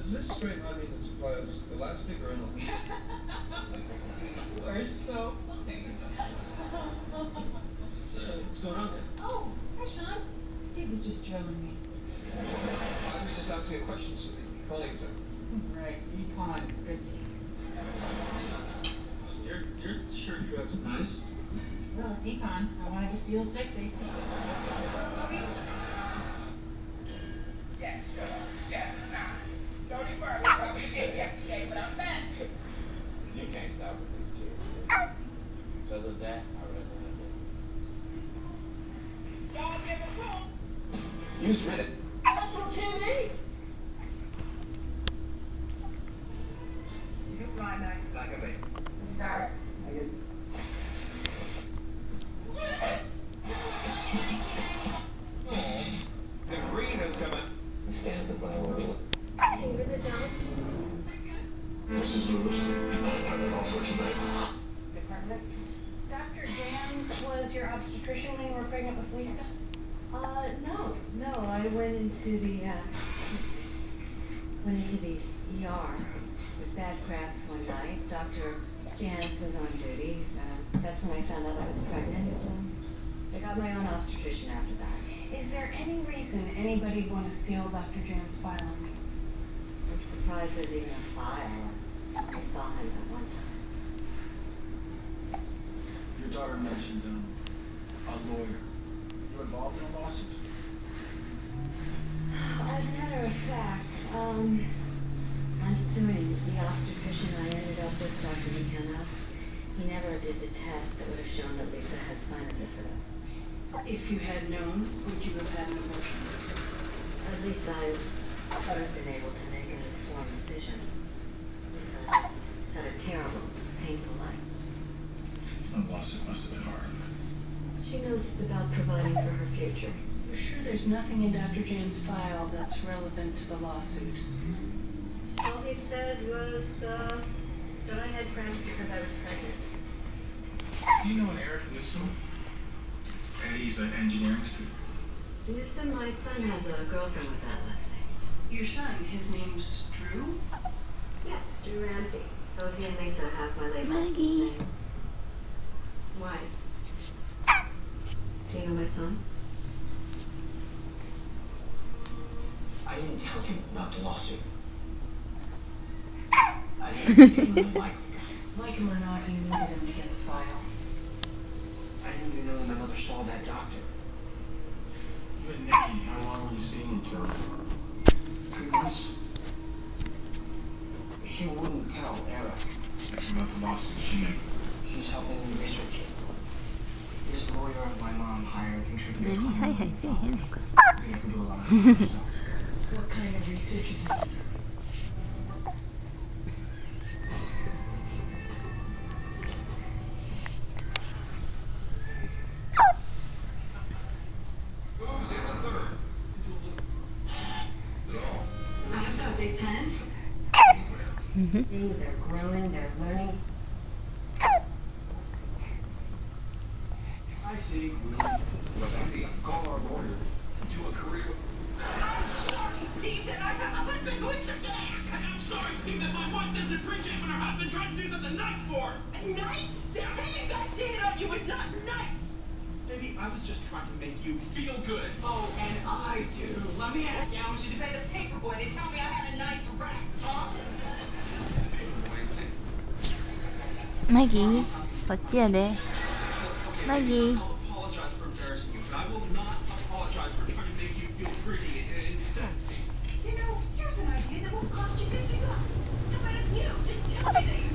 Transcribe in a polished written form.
Does this straight line mean it supplies elastic or inelastic? You are so funny. What's going on there? Oh, hi, Sean. Steve was just drilling me. I was just asking a question, so the colleagues said. Right, econ. Good Steve. You're sure you got some nice? Well, it's econ. I wanted to feel sexy. Yes, sir. Yes, it's not. Don't even worry about what we did yesterday, but I'm back. You can't stop with these kids. Other than that, I rather Y'all get the phone. You just read it. That's what TV. You fly back like a baby. Start. The green is coming. Stand up by one. Mrs. Lewis, I have an offer tonight. Department. Dr. Jams was your obstetrician when you were pregnant with Lisa? No. I went into the ER with bad cramps one night. Dr. Jans was on duty. That's when I found out I was pregnant. I got my own obstetrician after that. Is there any reason anybody would want to steal Dr. Jams' file? I'm surprised there's even a file. I saw him that one time. Your daughter mentioned a lawyer. You involved in a lawsuit? As a matter of fact, I'm suing the obstetrician I ended up with, Dr. McKenna. He never did the test that would have shown that Lisa had spina bifida. If you had known, would you have had an abortion? At least I would have been able to make an informed decision. Lisa has had a terrible, painful life. The lawsuit must have been hard. She knows it's about providing for her future. You're sure there's nothing in Dr. Jams' file that's relevant to the lawsuit? All he said was that I had cramps because I was pregnant. Do you know an Eric Newsom? And he's an engineering student. Newsom, my son, has a girlfriend with that last name. Your son, his name's Drew? Yes, Drew Ramsey. Rosie and Lisa have my late Maggie. husband's name. Why? Do you know my son? I didn't tell you about the lawsuit. I didn't like the guy. Like him or not, you needed him to get the file. I didn't even know that my mother saw that doctor. You and Nikki, how long were you seeing each other? 3 months. She wouldn't tell Era. About the lawsuit, she knew. She's helping me research it. This lawyer my mom hired thinks we can get 何はいはいせえへんのか We have to do a lot of stuff. What kind of research is it? Who's in the third? I've got big plans. They're growing, they're learning. I see. Call our lawyer to a career. I'm sorry, Steve, that I have a husband who is such an ass. And I'm sorry, Steve, that my wife doesn't appreciate when her husband tries to do something nice for her. Nice? Yeah. Hey, you guys standing on you is not nice. Baby, I was just trying to make you feel good. Oh, and I do. Let me ask you, I want you to pay the paperboy to tell me I had a nice rack, huh? マギーこっちやでマギー I'll apologize for embarrassing you, but I will not apologize for trying to make you feel pretty and sexy. You know, here's an idea that won't cost you $50. How about if you just tell me that you